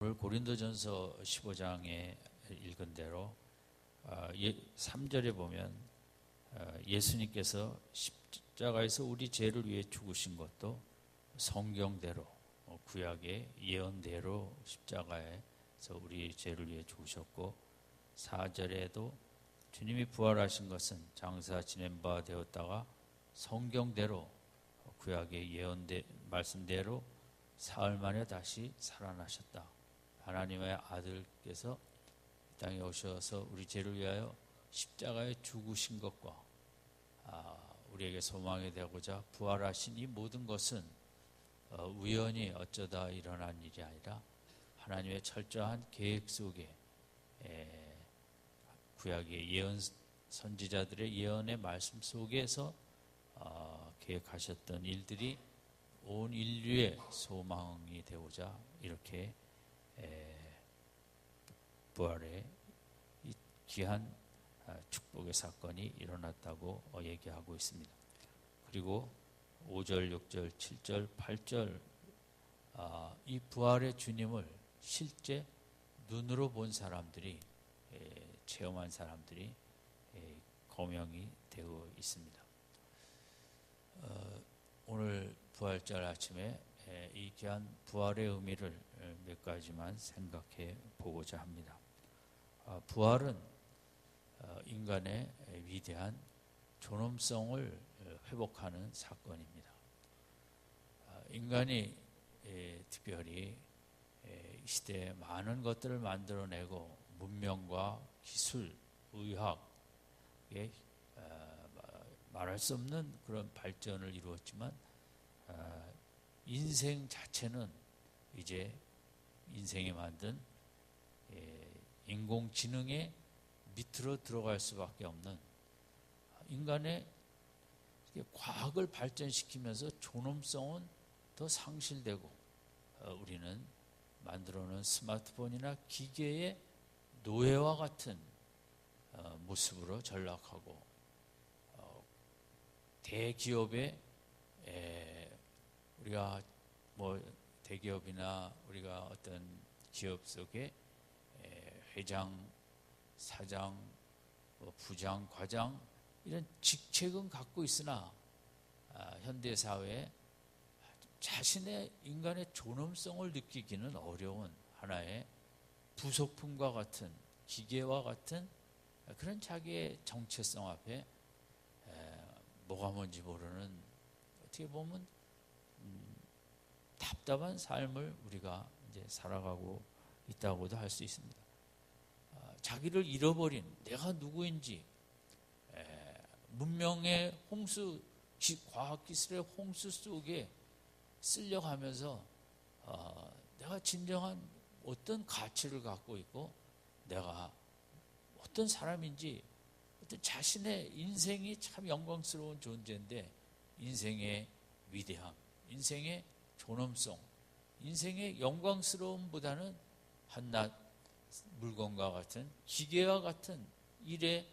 오늘 고린도전서 15장에 읽은 대로 3절에 보면 예수님께서 십자가에서 우리 죄를 위해 죽으신 것도 성경대로 구약의 예언대로 십자가에서 우리 죄를 위해 죽으셨고, 4절에도 주님이 부활하신 것은 장사 지낸 바 되었다가 성경대로 구약의 예언대 말씀대로 사흘 만에 다시 살아나셨다. 하나님의 아들께서 이 땅에 오셔서 우리 죄를 위하여 십자가에 죽으신 것과 우리에게 소망이 되고자 부활하신 이 모든 것은 우연히 어쩌다 일어난 일이 아니라 하나님의 철저한 계획 속에 구약의 예언 선지자들의 예언의 말씀 속에서 계획하셨던 일들이 온 인류의 소망이 되고자 이렇게 부활의 이 귀한 축복의 사건이 일어났다고 얘기하고 있습니다. 그리고 5절, 6절, 7절, 8절 이 부활의 주님을 실제 눈으로 본 사람들이, 체험한 사람들이 거명이 되어 있습니다. 오늘 부활절 아침에 이 귀한 부활의 의미를 몇 가지만 생각해 보고자 합니다. 부활은 인간의 위대한 존엄성을 회복하는 사건입니다. 인간이 특별히 이 시대에 많은 것들을 만들어내고 문명과 기술, 의학에 말할 수 없는 그런 발전을 이루었지만 인생 자체는 이제 인생이 만든 인공지능의 밑으로 들어갈 수밖에 없는, 인간의 과학을 발전시키면서 존엄성은 더 상실되고 우리는 만들어놓은 스마트폰이나 기계의 노예와 같은 모습으로 전락하고, 대기업의 우리가 대기업이나 우리가 어떤 기업 속에 회장, 사장, 부장, 과장 이런 직책은 갖고 있으나 현대사회에 자신의 인간의 존엄성을 느끼기는 어려운 하나의 부속품과 같은, 기계와 같은 그런 자기의 정체성 앞에 뭐가 뭔지 모르는, 어떻게 보면 답답한 삶을 우리가 이제 살아가고 있다고도 할 수 있습니다. 자기를 잃어버린 내가 누구인지, 문명의 홍수, 과학기술의 홍수 속에 쓸려가면서 내가 진정한 어떤 가치를 갖고 있고 내가 어떤 사람인지, 어떤 자신의 인생이 참 영광스러운 존재인데 인생의 위대함, 인생의 존엄성, 인생의 영광스러움보다는 한낱 물건과 같은, 기계와 같은, 일의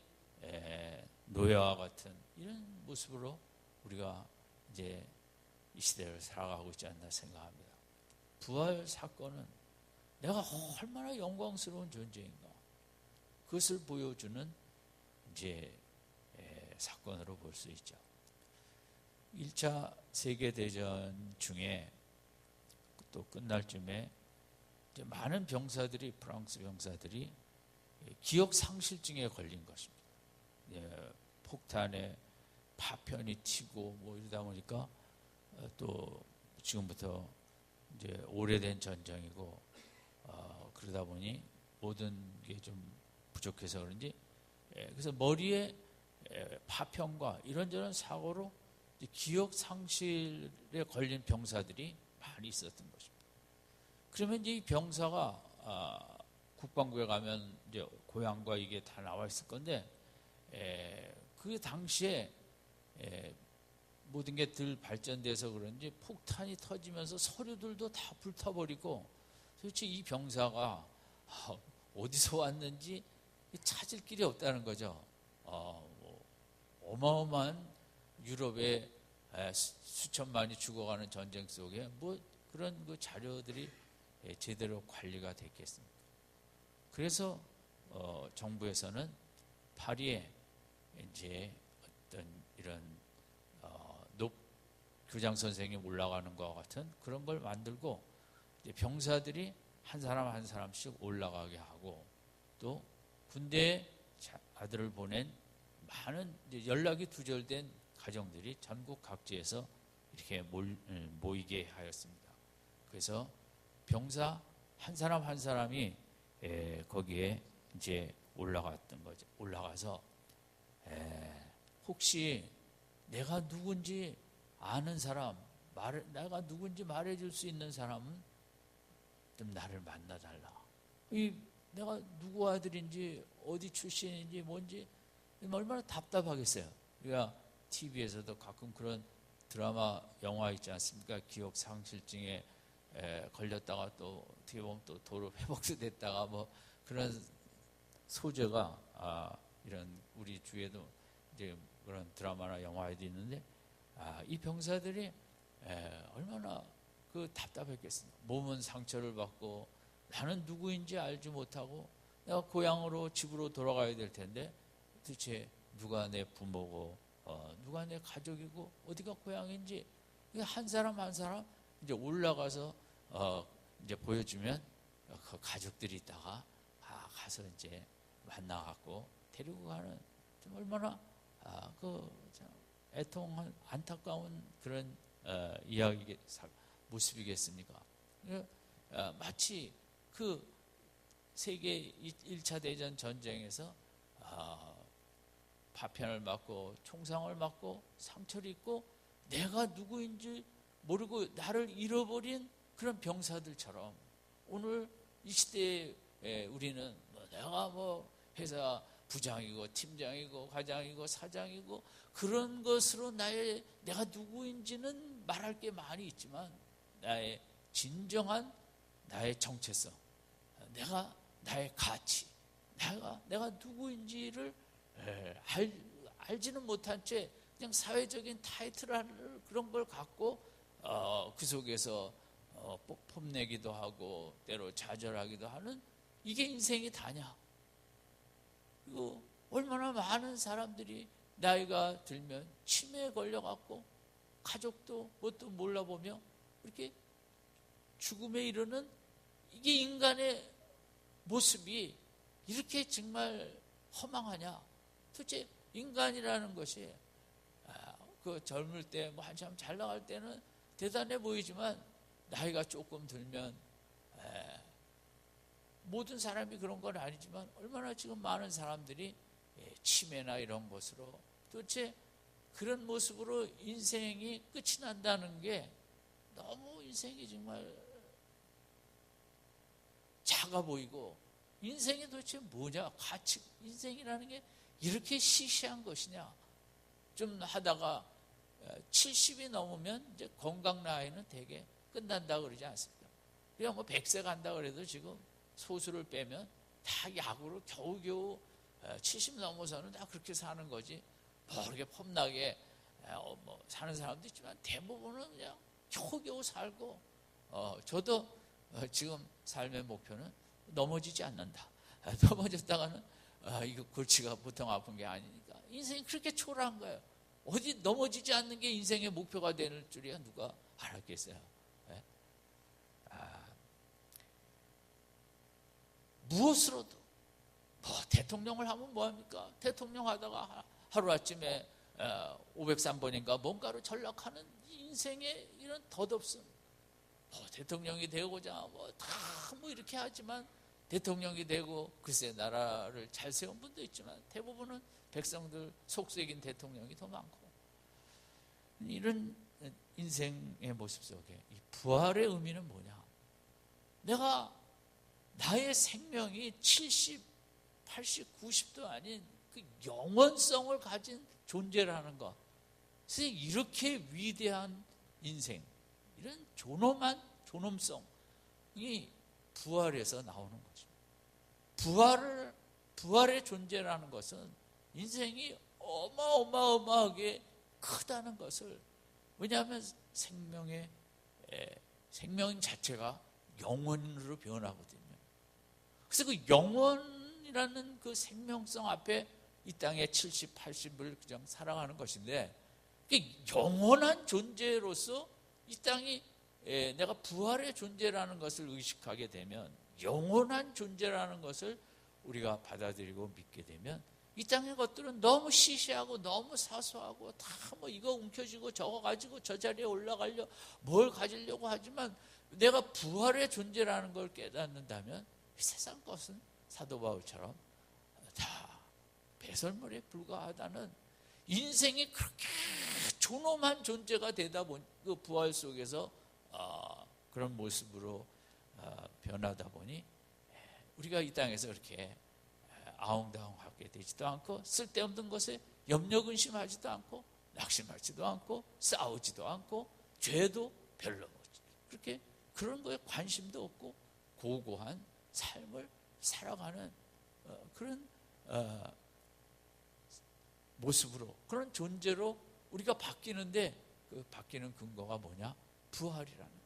노예와 같은 이런 모습으로 우리가 이제 이 시대를 살아가고 있지 않나 생각합니다. 부활 사건은 내가 얼마나 영광스러운 존재인가, 그것을 보여주는 이제 사건으로 볼 수 있죠. 1차 세계대전 중에 또 끝날 쯤에 이제 많은 병사들이, 프랑스 병사들이 기억 상실증에 걸린 것입니다. 폭탄에 파편이 튀고 이러다 보니까 또 지금부터 이제 오래된 전쟁이고 그러다 보니 모든 게 좀 부족해서 그런지 그래서 머리에 파편과 이런저런 사고로 기억 상실에 걸린 병사들이 많이 있었던 것입니다. 그러면 이제 이 병사가 국방부에 가면 이제 고향과 이게 다 나와 있을 건데, 그 당시에 모든 게 덜 발전돼서 그런지 폭탄이 터지면서 서류들도 다 불타버리고, 도대체 이 병사가 어디서 왔는지 찾을 길이 없다는 거죠. 어마어마한 유럽의 수천만이 죽어가는 전쟁 속에 그런 그 자료들이 제대로 관리가 됐겠습니까? 그래서 정부에서는 파리에 이제 어떤 이런 교장 선생님 올라가는 것과 같은 그런 걸 만들고 이제 병사들이 한 사람 한 사람씩 올라가게 하고 또 군대에 아들을 보낸 많은 연락이 두절된 가정들이 전국 각지에서 이렇게 모이게 하였습니다. 그래서 병사 한 사람 한 사람이 거기에 이제 올라갔던 거죠. 올라가서 혹시 내가 누군지 아는 사람, 내가 누군지 말해줄 수 있는 사람은 좀 나를 만나달라. 내가 누구 아들인지 어디 출신인지 뭔지 얼마나 답답하겠어요. 우리가 TV에서도 가끔 그런 드라마, 영화 있지 않습니까? 기억 상실증에 걸렸다가 또 어떻게 보면 또 도로 회복도 됐다가 뭐 그런 소재가 이런 우리 주위에도 이제 그런 드라마나 영화에도 있는데 이 병사들이 얼마나 그 답답했겠습니까? 몸은 상처를 받고 나는 누구인지 알지 못하고 내가 고향으로 집으로 돌아가야 될 텐데 도대체 누가 내 부모고 누가 내 가족이고 어디가 고향인지 한 사람 한 사람 이제 올라가서 이제 보여주면 그 가족들이 있다가 가서 이제 만나갖고 데리고 가는 좀 얼마나 애통한 안타까운 그런 이야기 모습이겠습니까? 마치 그 세계 1차 대전 전쟁에서 파편을 맞고 총상을 맞고 상처를 입고 내가 누구인지 모르고 나를 잃어버린 그런 병사들처럼 오늘 이 시대에 우리는 내가 회사 부장이고 팀장이고 과장이고 사장이고 그런 것으로 내가 누구인지는 말할 게 많이 있지만 나의 진정한 나의 정체성, 나의 가치, 내가 누구인지를 알지는 못한 채 그냥 사회적인 타이틀을 그런 걸 갖고 그 속에서 뽐내기도 하고 때로 좌절하기도 하는 이게 인생이 다냐? 그리고 얼마나 많은 사람들이 나이가 들면 치매에 걸려갖고 가족도 뭣도 몰라보며 이렇게 죽음에 이르는 이게 인간의 모습이 이렇게 정말 허망하냐? 도대체 인간이라는 것이 그 젊을 때 한참 잘 나갈 때는 대단해 보이지만 나이가 조금 들면 모든 사람이 그런 건 아니지만 얼마나 지금 많은 사람들이 치매나 이런 것으로 도대체 그런 모습으로 인생이 끝이 난다는 게 너무 인생이 정말 작아 보이고 인생이 도대체 뭐냐? 가치, 인생이라는 게 이렇게 시시한 것이냐? 좀 하다가 70이 넘으면 이제 건강 나이는 되게 끝난다 그러지 않습니까? 그냥 100세 간다 그래도 지금 소수를 빼면 다 약으로 겨우겨우 70 넘어서는 다 그렇게 사는 거지. 그렇게 폼나게 사는 사람도 있지만 대부분은 그냥 겨우겨우 살고 저도 지금 삶의 목표는 넘어지지 않는다. 넘어졌다가는 이거 골치가 보통 아픈 게 아니니까 인생이 그렇게 초라한 거예요. 어디 넘어지지 않는 게 인생의 목표가 되는 줄이야 누가 알았겠어요. 네? 무엇으로도 대통령을 하면 뭐합니까? 대통령 하다가 하루아침에 503번인가 뭔가로 전락하는 인생의 이런 덧없음. 대통령이 되고자 다 이렇게 하지만 대통령이 되고 글쎄 나라를 잘 세운 분도 있지만 대부분은 백성들 속썩인 대통령이 더 많고 이런 인생의 모습 속에 이 부활의 의미는 뭐냐? 나의 생명이 70, 80, 90도 아닌 그 영원성을 가진 존재라는 것. 그래서 이렇게 위대한 인생, 이런 존엄성이 부활에서 나오는 거죠. 부활의 존재라는 것은 인생이 어마어마하게 크다는 것을, 왜냐하면 생명 자체가 영원으로 변하거든요. 그래서 그 영원이라는 그 생명성 앞에 이 땅에 70, 80을 그냥 살아가는 것인데, 영원한 존재로서 이 땅이 내가 부활의 존재라는 것을 의식하게 되면, 영원한 존재라는 것을 우리가 받아들이고 믿게 되면, 이 땅의 것들은 너무 시시하고 너무 사소하고 다 뭐 이거 움켜쥐고 저거 가지고 저 자리에 올라가려 뭘 가지려고 하지만, 내가 부활의 존재라는 걸 깨닫는다면 이 세상 것은 사도 바울처럼 다 배설물에 불과하다는, 인생이 그렇게 존엄한 존재가 되다 보니 그 부활 속에서 그런 모습으로 변하다 보니 우리가 이 땅에서 그렇게 아웅다웅하게 되지도 않고, 쓸데없는 것에 염려 근심하지도 않고, 낙심하지도 않고, 싸우지도 않고, 죄도 별로 그렇게 그런 거에 관심도 없고 고고한 삶을 살아가는 그런 모습으로, 그런 존재로 우리가 바뀌는데, 그 바뀌는 근거가 뭐냐? 부활이라는 거죠.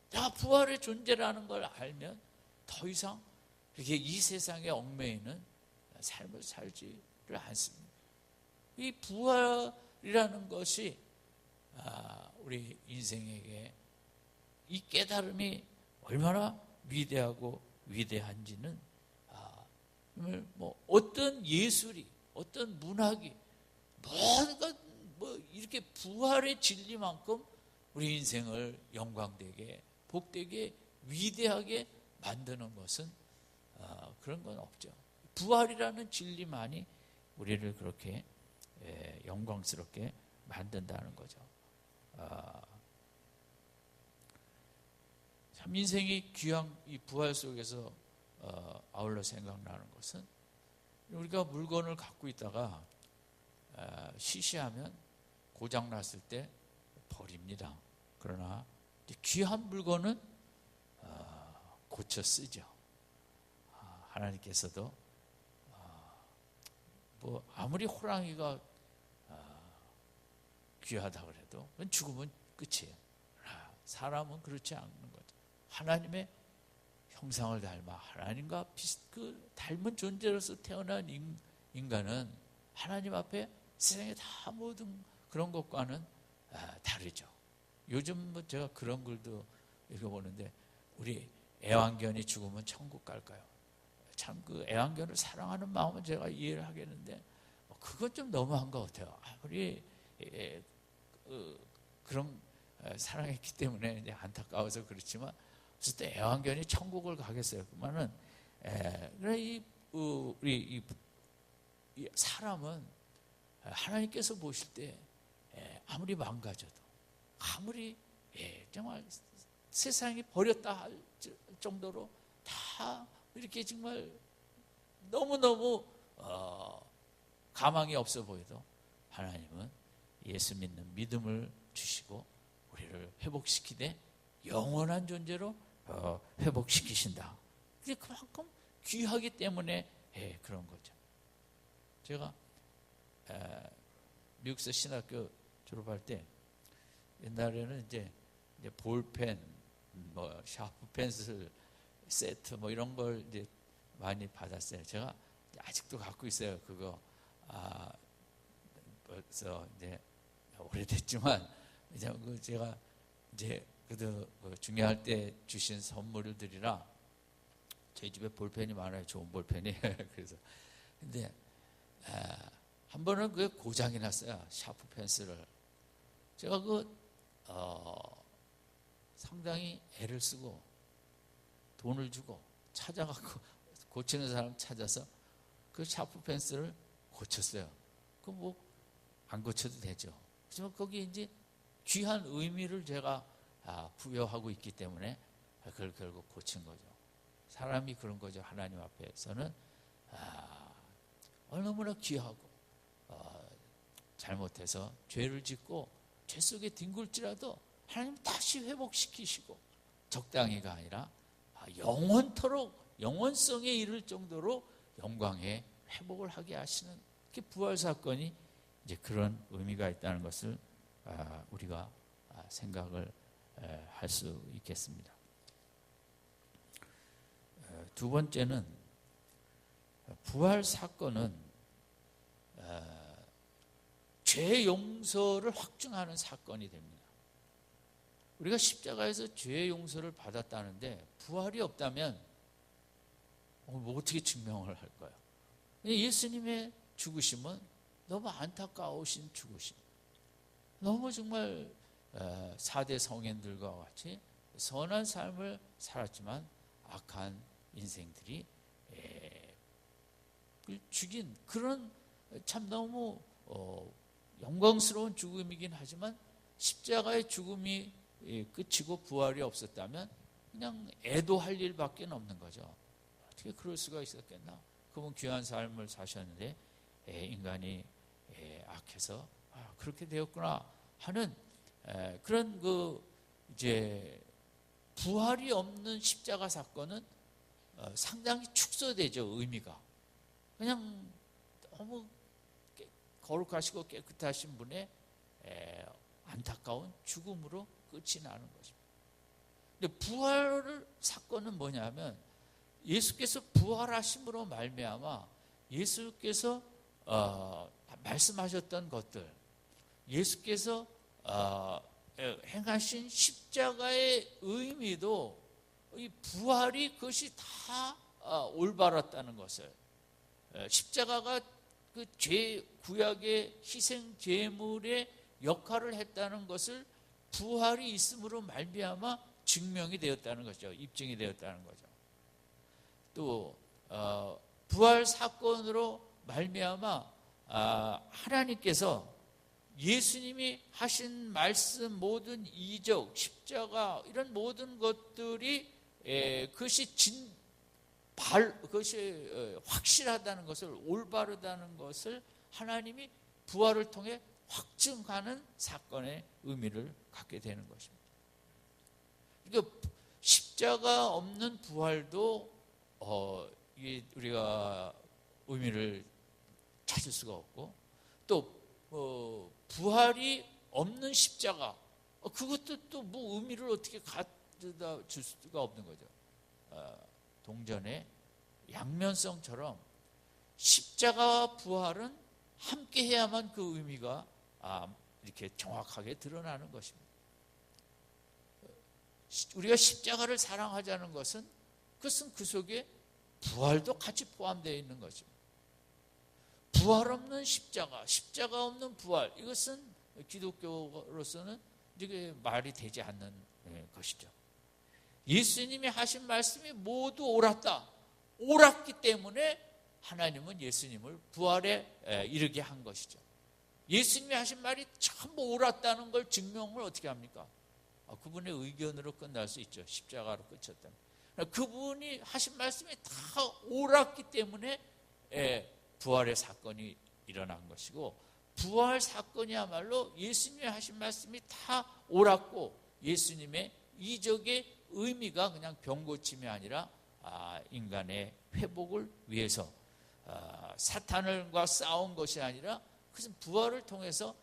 내가 부활의 존재라는 걸 알면 더 이상 이렇게 이 세상에 얽매이는 삶을 살지를 않습니다. 이 부활이라는 것이 우리 인생에게 이 깨달음이 얼마나 위대하고 위대한지는 뭐 어떤 예술이, 어떤 문학이 뭔가 뭐 이렇게 부활의 진리만큼 우리 인생을 영광되게, 복되게, 위대하게 만드는 것은 그런 건 없죠. 부활이라는 진리만이 우리를 그렇게 영광스럽게 만든다는 거죠. 참 인생이 귀한 이 부활 속에서 아울러 생각나는 것은, 우리가 물건을 갖고 있다가 시시하면 고장났을 때 버립니다. 그러나 귀한 물건은 고쳐 쓰죠. 하나님께서도 뭐 아무리 호랑이가 귀하다 그래도 그건 죽으면 끝이에요. 사람은 그렇지 않는 거죠. 하나님의 형상을 닮아 하나님과 그 닮은 존재로서 태어난 인간은 하나님 앞에 세상의 다 모든 그런 것과는 다르죠. 요즘 뭐 제가 그런 글도 읽어보는데, 우리 애완견이 죽으면 천국 갈까요? 참 그 애완견을 사랑하는 마음은 제가 이해를 하겠는데, 그건 좀 너무한 것 같아요. 우리 그런 사랑했기 때문에 이제 안타까워서 그렇지만, 어쨌든 때 애완견이 천국을 가겠어요. 그러면은 우리 이 사람은 하나님께서 보실 때 아무리 망가져도, 아무리 정말 세상이 버렸다 할 정도로 다 이렇게 정말 너무너무 가망이 없어 보여도, 하나님은 예수 믿는 믿음을 주시고 우리를 회복시키되 영원한 존재로 회복시키신다. 그게 그만큼 귀하기 때문에 그런 거죠. 제가 미국에서 신학교 졸업할 때 옛날에는 이제 볼펜, 뭐 샤프 펜슬 세트 뭐 이런 걸 이제 많이 받았어요. 제가 아직도 갖고 있어요. 그거 벌써 이제 오래됐지만, 이제 제가 이제 그래도 중요할 때 주신 선물들이라 저희 집에 볼펜이 많아요. 좋은 볼펜이. 그래서 근데 한 번은 그게 고장이 났어요. 샤프 펜슬을. 제가 상당히 애를 쓰고 돈을 주고 찾아가고 고치는 사람 찾아서 그 샤프 펜슬을 고쳤어요. 그 뭐 안 고쳐도 되죠. 하지만 거기에 이제 귀한 의미를 제가 부여하고 있기 때문에 그걸 결국 고친 거죠. 사람이 그런 거죠. 하나님 앞에서는 너무나 귀하고 잘못해서 죄를 짓고 죄 속에 뒹굴지라도 하나님 다시 회복시키시고, 적당히가 아니라 영원토록 영원성에 이를 정도로 영광의 회복을 하게 하시는 그 부활 사건이 이제 그런 의미가 있다는 것을 우리가 생각을 할 수 있겠습니다. 두 번째는 부활 사건은 죄 용서를 확증하는 사건이 됩니다. 우리가 십자가에서 죄 용서를 받았다는데 부활이 없다면 뭐 어떻게 증명을 할까요? 예수님의 죽으심은 너무 안타까우신 죽으심, 너무 정말 4대 성인들과 같이 선한 삶을 살았지만 악한 인생들이 죽인 그런 참 너무 영광스러운 죽음이긴 하지만 십자가의 죽음이 끝이고 부활이 없었다면 그냥 애도할 일밖에 없는 거죠. 어떻게 그럴 수가 있었겠나? 그분 귀한 삶을 사셨는데 인간이 악해서 그렇게 되었구나 하는 그런 이제 부활이 없는 십자가 사건은 상당히 축소되죠. 의미가 그냥 너무 거룩하시고 깨끗하신 분의 안타까운 죽음으로 끝이 나는 것입니다. 근데 부활 사건은 뭐냐면 예수께서 부활하심으로 말미암아 예수께서 말씀하셨던 것들, 예수께서 행하신 십자가의 의미도 이 부활이 그것이 다 올바랐다는 것을, 십자가가 그 죄 구약의 희생 제물의 역할을 했다는 것을 부활이 있음으로 말미암아 증명이 되었다는 거죠. 입증이 되었다는 거죠. 또 부활 사건으로 말미암아 하나님께서 예수님이 하신 말씀, 모든 이적, 십자가 이런 모든 것들이 그것이 그것이 확실하다는 것을, 올바르다는 것을 하나님이 부활을 통해 확증하는 사건의 의미를 갖게 되는 것입니다. 그러니까 십자가 없는 부활도 우리가 의미를 찾을 수가 없고, 또 부활이 없는 십자가, 그것도 또 뭐 의미를 어떻게 갖다 줄 수가 없는 거죠. 동전의 양면성처럼 십자가와 부활은 함께 해야만 그 의미가 이렇게 정확하게 드러나는 것입니다. 우리가 십자가를 사랑하자는 것은 그것은 그 속에 부활도 같이 포함되어 있는 거죠. 부활 없는 십자가, 십자가 없는 부활, 이것은 기독교로서는 이게 말이 되지 않는 것이죠. 예수님이 하신 말씀이 모두 옳았다. 옳았기 때문에 하나님은 예수님을 부활에 이르게 한 것이죠. 예수님이 하신 말이 전부 옳았다는 걸 증명을 어떻게 합니까? 그분의 의견으로 끝날 수 있죠. 십자가로 끝쳤다면. 그분이 하신 말씀이 다 옳았기 때문에 부활의 사건이 일어난 것이고, 부활 사건이야말로 예수님이 하신 말씀이 다 옳았고, 예수님의 이적의 의미가 그냥 병고침이 아니라 인간의 회복을 위해서 사탄과 싸운 것이 아니라 그것은 부활을 통해서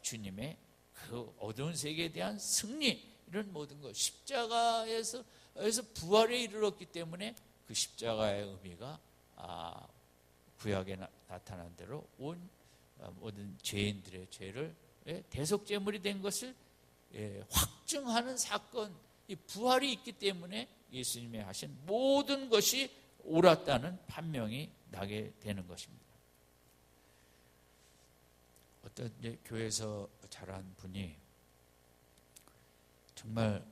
주님의 그 어두운 세계에 대한 승리, 이런 모든 것, 십자가에서 부활에 이르렀기 때문에 그 십자가의 의미가 구약에 나타난 대로 온 모든 죄인들의 죄를 대속제물이 된 것을 확증하는 사건, 이 부활이 있기 때문에 예수님이 하신 모든 것이 옳았다는 판명이 나게 되는 것입니다. 어떤 교회에서 자란 분이 정말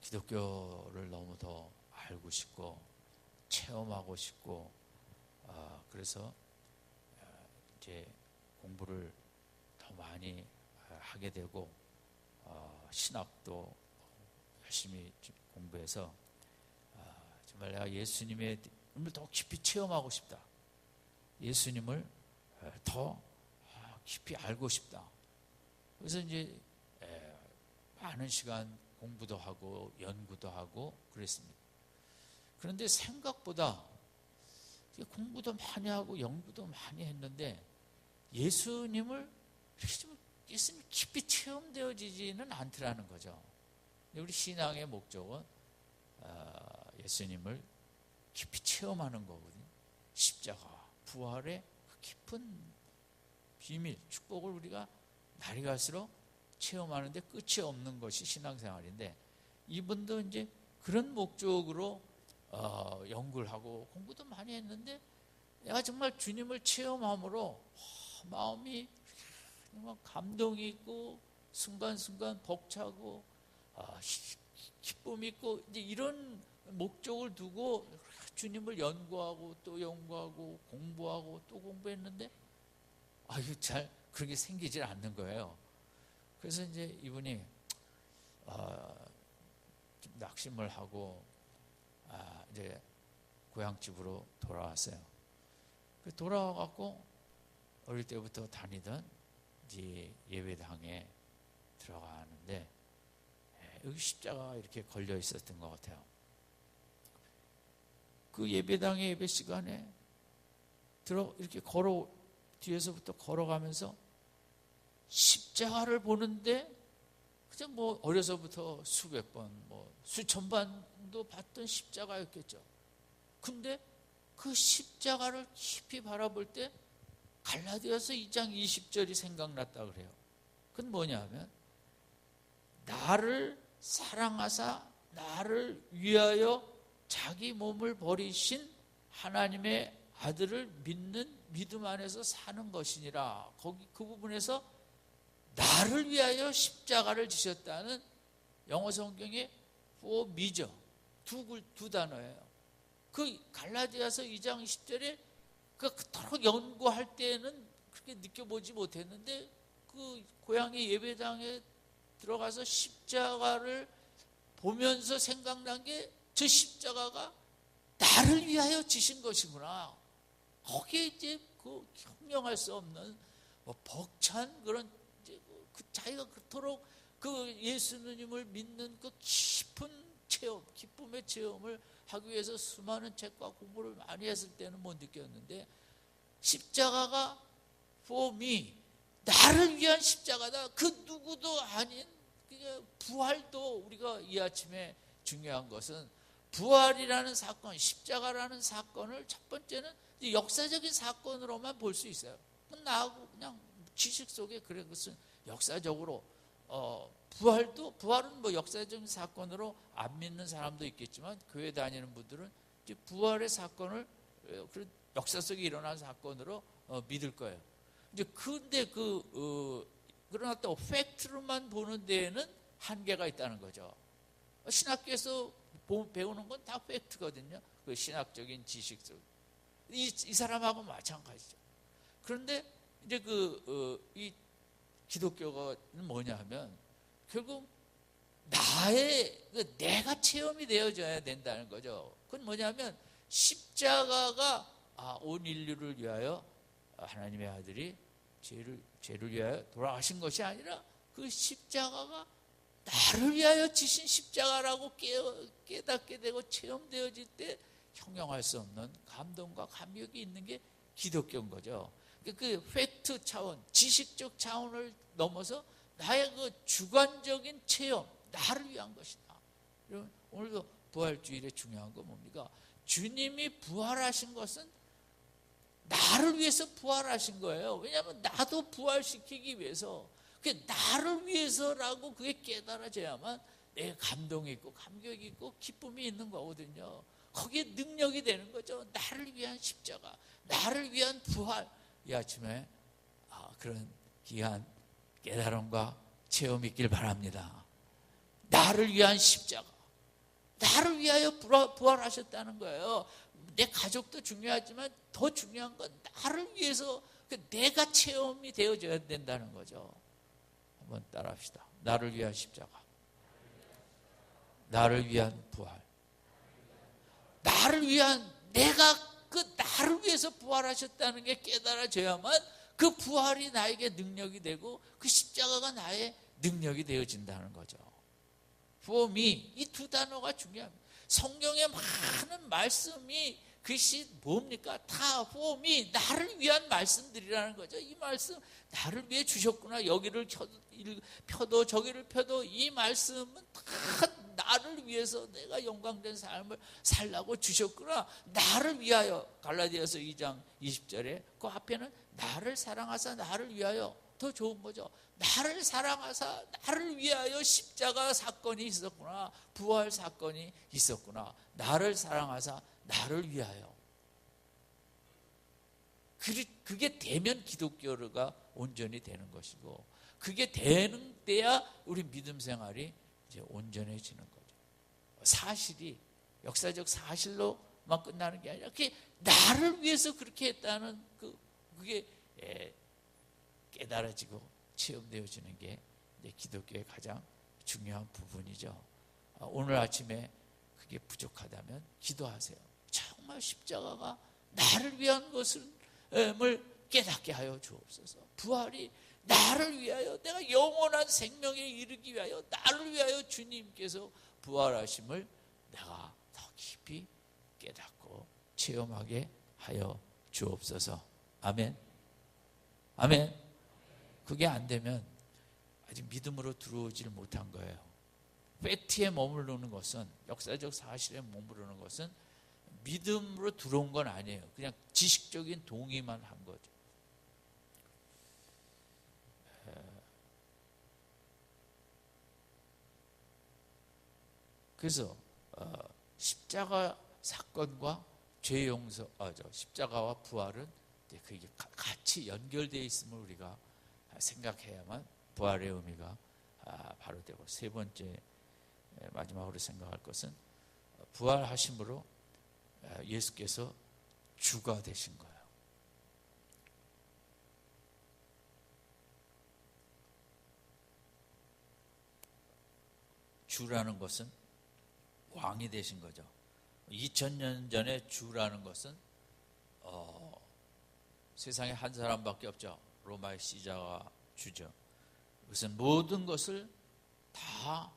기독교를 너무 더 알고 싶고 체험하고 싶고, 그래서 이제 공부를 더 많이 하게 되고, 신학도 열심히 공부해서 정말 내가 예수님을 더 깊이 체험하고 싶다. 예수님을 더 깊이 알고 싶다. 그래서 이제 많은 시간 공부도 하고 연구도 하고 그랬습니다. 그런데 생각보다 공부도 많이 하고 연구도 많이 했는데 예수님이 깊이 체험되어지지는 않더라는 거죠. 우리 신앙의 목적은 예수님을 깊이 체험하는 거거든요. 십자가, 부활의 그 깊은 비밀, 축복을 우리가 날이 갈수록 체험하는데 끝이 없는 것이 신앙생활인데, 이분도 이제 그런 목적으로 연구를 하고 공부도 많이 했는데, 내가 정말 주님을 체험함으로 마음이 정말 감동이 있고 순간순간 벅차고 기쁨이 있고, 이제 이런 목적을 두고 주님을 연구하고 또 연구하고 공부하고 또 공부했는데 이거 잘 그런 게 생기질 않는 거예요. 그래서 이제 이분이 좀 낙심을 하고 이제 고향집으로 돌아왔어요. 돌아와갖고 어릴 때부터 다니던 이제 예배당에 들어가는데 여기 십자가가 이렇게 걸려 있었던 것 같아요. 그 예배당의 예배 시간에 이렇게 뒤에서부터 걸어가면서 십자가를 보는데, 그냥 뭐 어려서부터 수백 번, 수천 번도 봤던 십자가였겠죠. 근데 그 십자가를 깊이 바라볼 때 갈라디아서 2장 20절이 생각났다 그래요. 그건 뭐냐면, 나를 사랑하사 나를 위하여 자기 몸을 버리신 하나님의 아들을 믿는 믿음 안에서 사는 것이니라. 거기 그 부분에서 나를 위하여 십자가를 지셨다는 영어 성경의 for me죠. 두 단어예요. 그 갈라디아서 2장 10절에 그토록 연구할 때는 그렇게 느껴보지 못했는데, 그 고향의 예배당에 들어가서 십자가를 보면서 생각난 게, 저 십자가가 나를 위하여 지신 것이구나. 거기에 이제 그 형용할 수 없는 벅찬 그런 자기가 그토록 그 예수님을 믿는 그 깊은 체험, 기쁨의 체험을 하기 위해서 수많은 책과 공부를 많이 했을 때는 못 느꼈는데, 십자가가 for me, 나를 위한 십자가다. 그 누구도 아닌 부활도 우리가 이 아침에 중요한 것은, 부활이라는 사건, 십자가라는 사건을 첫 번째는 역사적인 사건으로만 볼 수 있어요. 나하고 그냥 지식 속에 그것은 역사적으로 부활은 뭐 역사적인 사건으로 안 믿는 사람도 있겠지만, 교회 다니는 분들은 이제 부활의 사건을 역사 속에 일어난 사건으로 믿을 거예요. 이제 근데 그러나 또 팩트로만 보는 데에는 한계가 있다는 거죠. 신학교에서 배우는 건 다 팩트거든요. 그 신학적인 지식 속. 이 사람하고 마찬가지죠. 그런데 이제 이 기독교가 뭐냐 하면, 결국 내가 체험이 되어져야 된다는 거죠. 그건 뭐냐면, 십자가가 온 인류를 위하여 하나님의 아들이 죄를 위하여 돌아가신 것이 아니라, 그 십자가가 나를 위하여 지신 십자가라고 깨닫게 되고 체험되어질 때 형용할 수 없는 감동과 감격이 있는 게 기독교인 거죠. 그 팩트 차원, 지식적 차원을 넘어서 나의 그 주관적인 체험, 나를 위한 것이다. 여러분, 오늘도 부활주일에 중요한 건 뭡니까? 주님이 부활하신 것은 나를 위해서 부활하신 거예요. 왜냐하면 나도 부활시키기 위해서, 그게 나를 위해서라고 그게 깨달아져야만 내 감동이 있고 감격이 있고 기쁨이 있는 거거든요. 거기에 능력이 되는 거죠. 나를 위한 십자가, 나를 위한 부활. 이 아침에 그런 귀한 깨달음과 체험이 있길 바랍니다. 나를 위한 십자가, 나를 위하여 부활하셨다는 거예요. 내 가족도 중요하지만 더 중요한 건 나를 위해서 내가 체험이 되어져야 된다는 거죠. 한번 따라합시다. 나를 위한 십자가, 나를 위한 부활, 나를 위한, 내가 나를 위해서 부활하셨다는 게 깨달아져야만 그 부활이 나에게 능력이 되고 그 십자가가 나의 능력이 되어진다는 거죠. For me, 이 두 단어가 중요합니다. 성경의 많은 말씀이 그것이 뭡니까? 다 for me, 나를 위한 말씀들이라는 거죠. 이 말씀 나를 위해 주셨구나. 여기를 펴도 저기를 펴도 이 말씀은 다 나를 위해서 내가 영광된 삶을 살라고 주셨구나. 나를 위하여. 갈라디아서 2장 20절에 그 앞에는 나를 사랑하사 나를 위하여. 더 좋은 거죠. 나를 사랑하사 나를 위하여 십자가 사건이 있었구나. 부활 사건이 있었구나. 나를 사랑하사 나를 위하여. 그게 되면 기독교가 온전히 되는 것이고, 그게 되는 때야 우리 믿음 생활이 이제 온전해지는 거죠. 사실이 역사적 사실로만 끝나는 게 아니라 그게 나를 위해서 그렇게 했다는 그게 깨달아지고 체험되어지는 게 이제 기독교의 가장 중요한 부분이죠. 오늘 아침에 그게 부족하다면 기도하세요. 정말 십자가가 나를 위한 것을 깨닫게 하여 주옵소서. 부활이 나를 위하여, 내가 영원한 생명에 이르기 위하여, 나를 위하여 주님께서 부활하심을 내가 더 깊이 깨닫고 체험하게 하여 주옵소서. 아멘. 아멘. 그게 안 되면 아직 믿음으로 들어오지를 못한 거예요. 팩트에 머무르는 것은, 역사적 사실에 머무르는 것은 믿음으로 들어온 건 아니에요. 그냥 지식적인 동의만 한 거죠. 그래서 십자가 사건과 죄 용서, 십자가와 부활은 그게 같이 연결되어 있음을 우리가 생각해야만 부활의 의미가 바로 되고, 세 번째 마지막으로 생각할 것은 부활하심으로 예수께서 주가 되신 거예요. 주라는 것은 왕이 되신 거죠. 2000년 전에 주라는 것은 세상에 한 사람밖에 없죠. 로마의 시자가 주죠. 그것은 모든 것을 다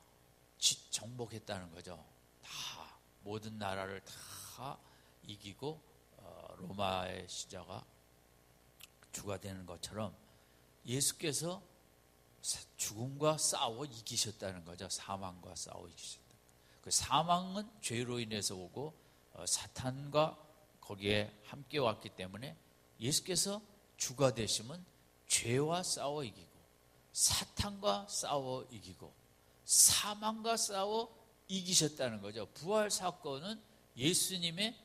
정복했다는 거죠. 다 모든 나라를 다 이기고 로마의 시자가 주가 되는 것처럼 예수께서 죽음과 싸워 이기셨다는 거죠. 사망과 싸워 이기셨다. 그 사망은 죄로 인해서 오고 사탄과 거기에 함께 왔기 때문에 예수께서 주가 되심은 죄와 싸워 이기고, 사탄과 싸워 이기고, 사망과 싸워 이기셨다는 거죠. 부활 사건은 예수님의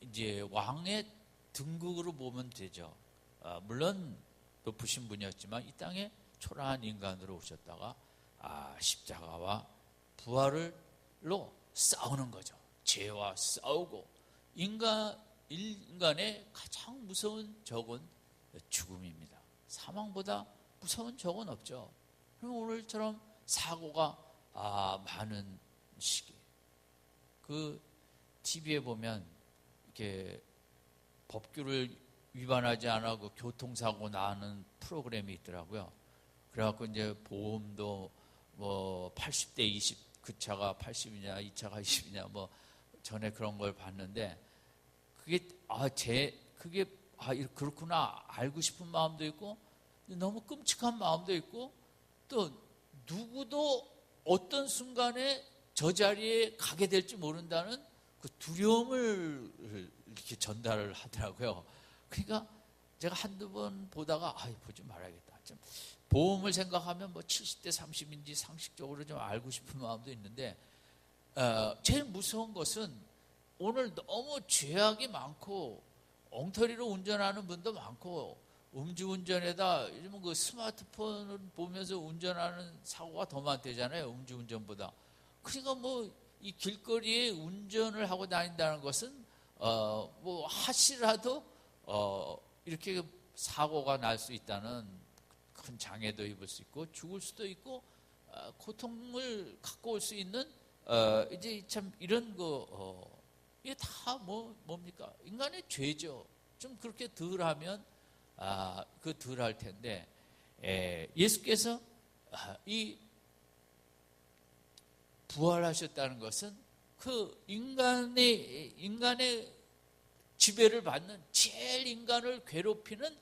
이제 왕의 등극으로 보면 되죠. 물론 높으신 분이었지만 이 땅에 초라한 인간으로 오셨다가 십자가와 부활로 싸우는 거죠. 죄와 싸우고, 인간의 가장 무서운 적은 죽음입니다. 사망보다 무서운 적은 없죠. 그럼 오늘처럼 사고가 많은 시기, 그 TV에 보면 이렇게 법규를 위반하지 않아 그 교통사고 나는 프로그램이 있더라고요. 그래갖고 이제 보험도 뭐 80대 20, 그 차가 80이냐 이 차가 20이냐 뭐 전에 그런 걸 봤는데, 그게 그렇구나 알고 싶은 마음도 있고 너무 끔찍한 마음도 있고, 또 누구도 어떤 순간에 저 자리에 가게 될지 모른다는 그 두려움을 이렇게 전달을 하더라고요. 그러니까 제가 한두 번 보다가 보지 말아야겠다. 좀 보험을 생각하면 뭐 70대 30인지 상식적으로 좀 알고 싶은 마음도 있는데, 제일 무서운 것은 오늘 너무 죄악이 많고 엉터리로 운전하는 분도 많고, 음주운전에다 요즘은 그 스마트폰을 보면서 운전하는 사고가 더 많대잖아요. 음주운전보다. 그러니까 뭐 이 길거리에 운전을 하고 다닌다는 것은 뭐 하시라도 이렇게 사고가 날 수 있다는 큰 장애도 입을 수 있고 죽을 수도 있고 고통을 갖고 올 수 있는 이제 참 이런 거 이게 다 뭡니까? 인간의 죄죠. 좀 그렇게 덜하면 그 덜 할 텐데, 예수께서 이 부활하셨다는 것은 그 인간의 지배를 받는, 제일 인간을 괴롭히는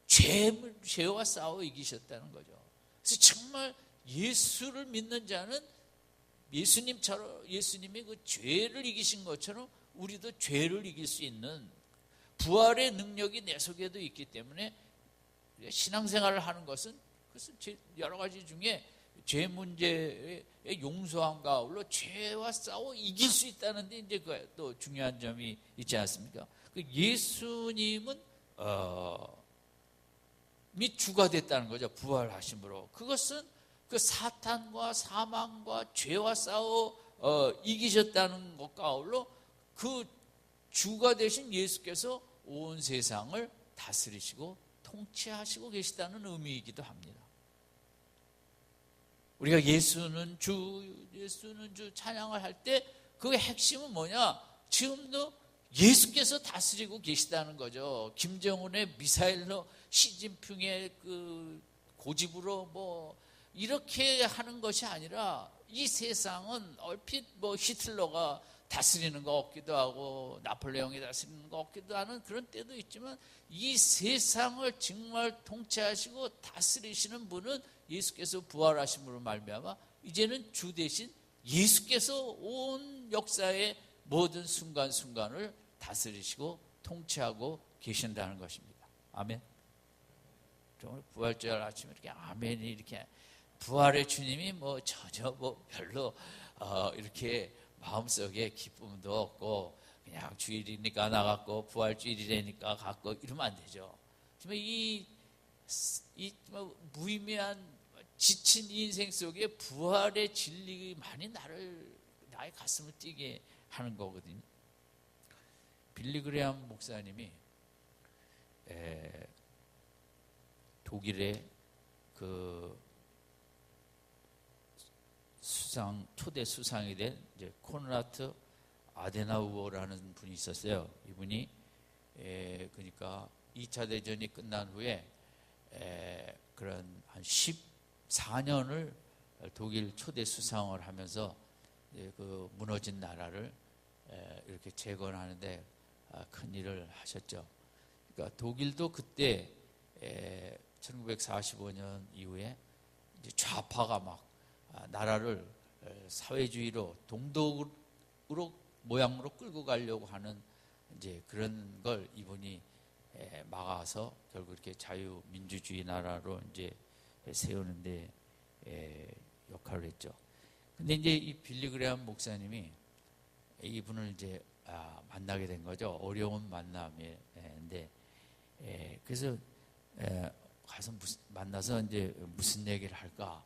죄와 싸워 이기셨다는 거죠. 그래서 정말 예수를 믿는 자는 예수님이 그 죄를 이기신 것처럼 우리도 죄를 이길 수 있는 부활의 능력이 내 속에도 있기 때문에 신앙생활을 하는 것은 여러 가지 중에 죄 문제의 용서함과 아울러 죄와 싸워 이길 수 있다는 데 이제 또 중요한 점이 있지 않습니까? 예수님은 주가 됐다는 거죠. 부활하심으로. 그것은 그 사탄과 사망과 죄와 싸워 이기셨다는 것과 아울러 그 주가 되신 예수께서 온 세상을 다스리시고 통치하시고 계시다는 의미이기도 합니다. 우리가 예수는 주 찬양을 할 때 그 핵심은 뭐냐? 지금도 예수께서 다스리고 계시다는 거죠. 김정은의 미사일로 시진핑의 그 고집으로 뭐 이렇게 하는 것이 아니라 이 세상은 얼핏 뭐 히틀러가 다스리는 것 같기도 하고 나폴레옹이 다스리는 것 같기도 하는 그런 때도 있지만 이 세상을 정말 통치하시고 다스리시는 분은 예수께서 부활하심으로 말미암아 이제는 주 대신 예수께서 온 역사의 모든 순간순간을 다스리시고 통치하고 계신다는 것입니다. 아멘. 정말 부활절 아침에 이렇게 아멘이 이렇게 부활의 주님이 뭐 전혀 뭐 별로 이렇게 마음속에 기쁨도 없고 그냥 주일이니까 나갔고 부활주일이니까 갔고 이러면 안 되죠. 정말 이 무의미한 지친 인생 속에 부활의 진리만이 나의 가슴을 뛰게 하는 거거든요. 빌리 그레이엄 목사님이 독일의 그 초대 수상이 된 이제 콘라트 아데나우어라는 분이 있었어요. 이분이 그러니까 2차 대전이 끝난 후에 그런 한 14년을 독일 초대 수상을 하면서 그 무너진 나라를 이렇게 재건하는데 큰 일을 하셨죠. 그러니까 독일도 그때 1945년 이후에 이제 좌파가 막 나라를 사회주의로 동독으로 모양으로 끌고 가려고 하는 이제 그런 걸 이분이 막아서 결국 이렇게 자유민주주의 나라로 이제 세우는데 역할을 했죠. 근데 이제 이 빌리 그레이엄 목사님이 이분을 이제 만나게 된 거죠. 어려운 만남인데 그래서 가서 만나서 이제 무슨 얘기를 할까?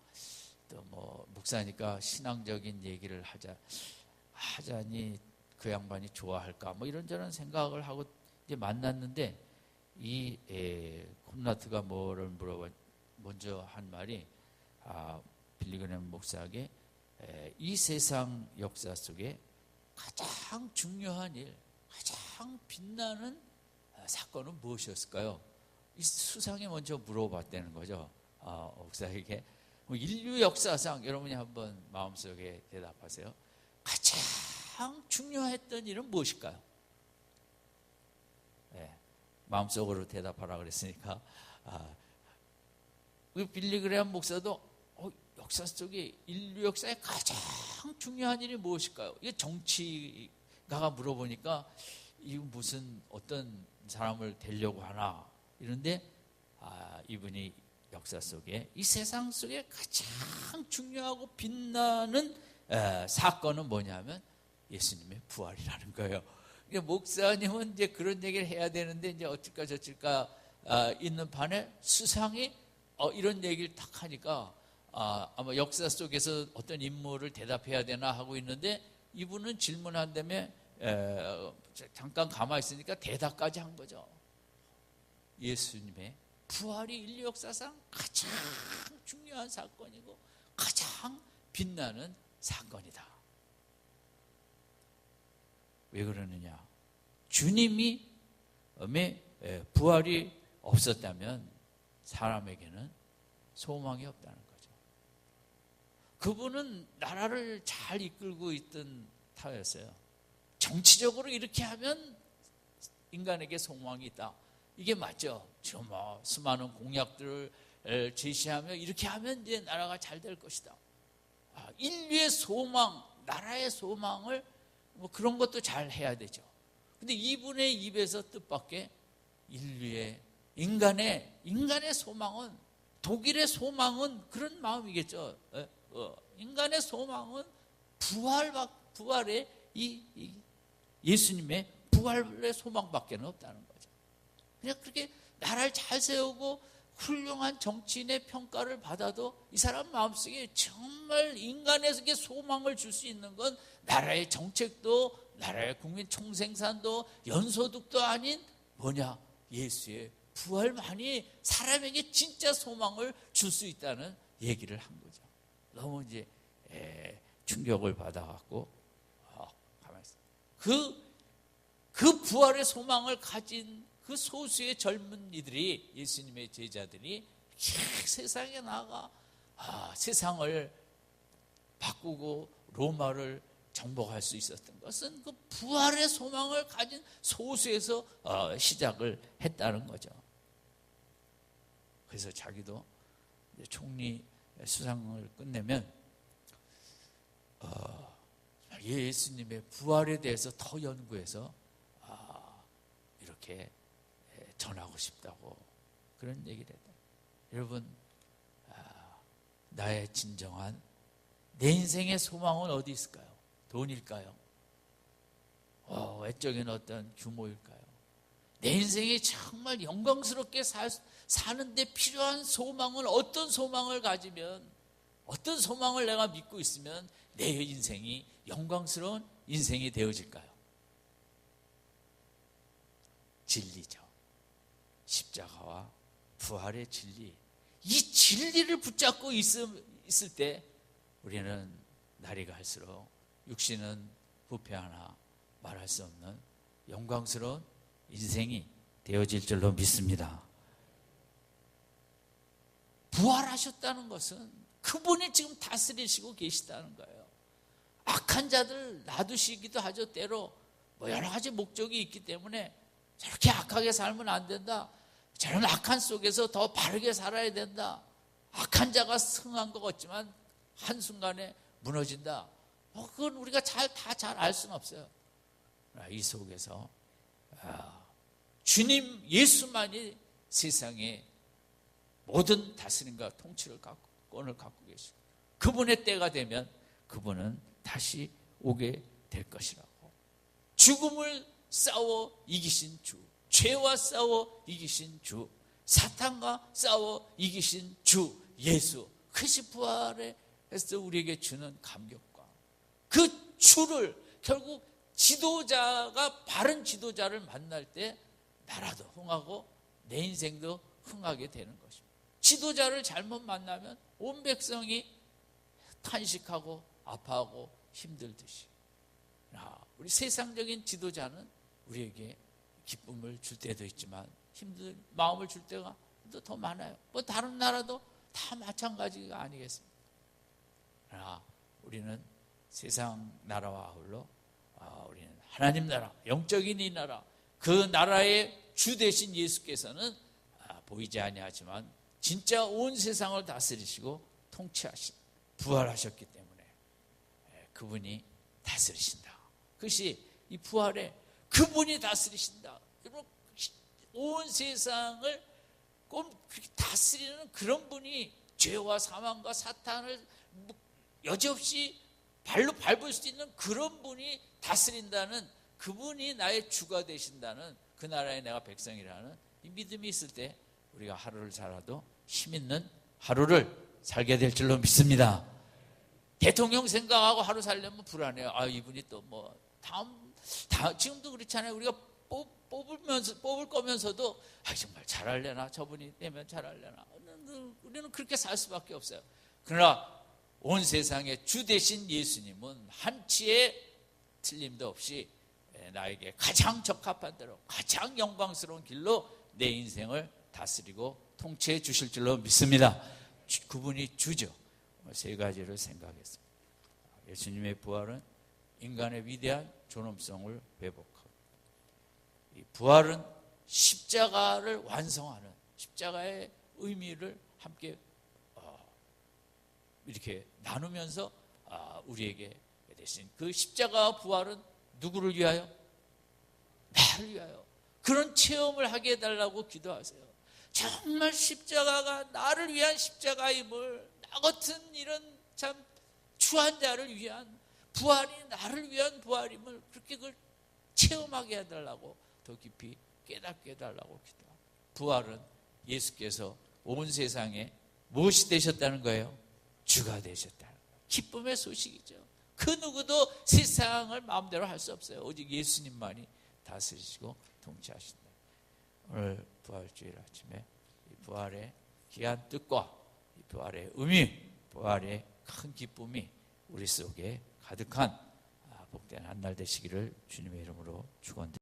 또 뭐 목사니까 신앙적인 얘기를 하자니 그 양반이 좋아할까? 뭐 이런저런 생각을 하고 이제 만났는데 이 콘라트가 뭐를 먼저 한 말이 빌리 그레이엄 목사에게 이 세상 역사 속에 가장 중요한 일, 가장 빛나는 사건은 무엇이었을까요? 이 수상에 먼저 물어봤다는 거죠. 목사에게. 인류 역사상 여러분이 한번 마음속에 대답하세요. 가장 중요했던 일은 무엇일까요? 마음속으로 대답하라 그랬으니까 빌리 그레이엄 목사도 역사 속에 인류 역사의 가장 중요한 일이 무엇일까요? 이게 정치가가 물어보니까 이거 무슨 어떤 사람을 되려고 하나 이런데 이분이 역사 속에 이 세상 속에 가장 중요하고 빛나는 사건은 뭐냐면 예수님의 부활이라는 거예요. 그러니까 목사님은 이제 그런 얘기를 해야 되는데 이제 어쩔까 저쩔까 있는 반에 수상이 이런 얘기를 딱 하니까 아마 역사 속에서 어떤 인물을 대답해야 되나 하고 있는데 이분은 질문한 다음에 잠깐 가만히 있으니까 대답까지 한 거죠. 예수님의 부활이 인류 역사상 가장 중요한 사건이고 가장 빛나는 사건이다. 왜 그러느냐? 주님이 부활이 없었다면 사람에게는 소망이 없다는 거죠. 그분은 나라를 잘 이끌고 있던 타였어요. 정치적으로 이렇게 하면 인간에게 소망이 있다. 이게 맞죠. 지금 수많은 공약들을 제시하며 이렇게 하면 이제 나라가 잘 될 것이다. 인류의 소망, 나라의 소망을 뭐 그런 것도 잘 해야 되죠. 근데 이분의 입에서 뜻밖의 인간의 소망은, 독일의 소망은 그런 마음이겠죠. 인간의 소망은 부활의 예수님의 부활의 소망밖에 없다는 거죠. 그냥 그렇게 나라를 잘 세우고 훌륭한 정치인의 평가를 받아도 이 사람 마음속에 정말 인간에게 소망을 줄 수 있는 건 나라의 정책도, 나라의 국민 총생산도, 연소득도 아닌 예수의 부활만이 사람에게 진짜 소망을 줄 수 있다는 얘기를 한 거죠. 너무 이제 충격을 받아갖고 가만히 있어요. 그 부활의 소망을 가진 그 소수의 젊은이들이, 예수님의 제자들이 세상에 나가 세상을 바꾸고 로마를 정복할 수 있었던 것은 그 부활의 소망을 가진 소수에서 시작을 했다는 거죠. 그래서 자기도 총리 수상을 끝내면 예수님의 부활에 대해서 더 연구해서 이렇게 전하고 싶다고 그런 얘기를 했다. 여러분, 나의 진정한 내 인생의 소망은 어디 있을까요? 돈일까요? 외적인 어떤 규모일까요? 내 인생이 정말 영광스럽게 사는데 필요한 소망은 어떤 소망을 가지면, 어떤 소망을 내가 믿고 있으면 내 인생이 영광스러운 인생이 되어질까요? 진리죠. 십자가와 부활의 진리. 이 진리를 붙잡고 있을 때 우리는 날이 갈수록 육신은 부패하나 말할 수 없는 영광스러운 인생이 되어질 줄로 믿습니다. 부활하셨다는 것은 그분이 지금 다스리시고 계시다는 거예요. 악한 자들 놔두시기도 하죠. 때로 여러 가지 목적이 있기 때문에 저렇게 악하게 살면 안 된다. 저런 악한 속에서 더 바르게 살아야 된다. 악한 자가 승한 것 같지만 한순간에 무너진다. 그건 우리가 다 잘 알 수는 없어요. 이 속에서 주님 예수만이 세상의 모든 다스림과 통치를 권을 갖고 계시고, 그분의 때가 되면 그분은 다시 오게 될 것이라고. 죽음을 싸워 이기신 주, 죄와 싸워 이기신 주, 사탄과 싸워 이기신 주 예수, 그것이 부활에서 우리에게 주는 감격과 그 주를, 결국 지도자가 바른 지도자를 만날 때 나라도 흥하고 내 인생도 흥하게 되는 것입니다. 지도자를 잘못 만나면 온 백성이 탄식하고 아파하고 힘들듯이, 우리 세상적인 지도자는 우리에게 기쁨을 줄 때도 있지만 힘든 마음을 줄 때가 더 많아요. 다른 나라도 다 마찬가지가 아니겠습니까? 그러나 우리는 세상 나라와 아울러 우리는 하나님 나라, 영적인 이 나라, 그 나라의 주 되신 예수께서는 보이지 아니하지만 진짜 온 세상을 다스리시고 통치하신, 부활하셨기 때문에 그분이 다스리신다. 그것이 이 부활에 그분이 다스리신다. 온 세상을 꼭 그렇게 다스리는 그런 분이, 죄와 사망과 사탄을 여지없이 발로 밟을 수 있는 그런 분이 다스린다는, 그분이 나의 주가 되신다는, 그 나라의 내가 백성이라는 이 믿음이 있을 때 우리가 하루를 살아도 힘 있는 하루를 살게 될 줄로 믿습니다. 대통령 생각하고 하루 살려면 불안해요. 이분이 또 지금도 그렇잖아요. 우리가 뽑을 거면서도 정말 잘하려나, 저분이 되면 잘하려나, 우리는 그렇게 살 수밖에 없어요. 그러나 온 세상의 주 되신 예수님은 한치의 틀림도 없이 나에게 가장 적합한 대로, 가장 영광스러운 길로 내 인생을 다스리고 통치해 주실 줄로 믿습니다. 그분이 주죠. 세 가지를 생각했습니다. 예수님의 부활은 인간의 위대한 존엄성을 회복하고, 이 부활은 십자가를 완성하는, 십자가의 의미를 함께 이렇게 나누면서 우리에게 되신 그 십자가와 부활은 누구를 위하여? 나를 위하여. 그런 체험을 하게 해달라고 기도하세요. 정말 십자가가 나를 위한 십자가임을, 나 같은 이런 참 추한 자를 위한 부활이 나를 위한 부활임을 그렇게 그걸 체험하게 해달라고 더 깊이 깨닫게 해달라고 기도합니다. 부활은 예수께서 온 세상에 무엇이 되셨다는 거예요? 주가 되셨다는 거예요. 기쁨의 소식이죠. 그 누구도 세상을 마음대로 할 수 없어요. 오직 예수님만이 다스리시고 통치하신다. 오늘 부활주일 아침에 이 부활의 귀한 뜻과 이 부활의 의미, 부활의 큰 기쁨이 우리 속에 가득한 복된 한 날 되시기를 주님의 이름으로 축원드립니다.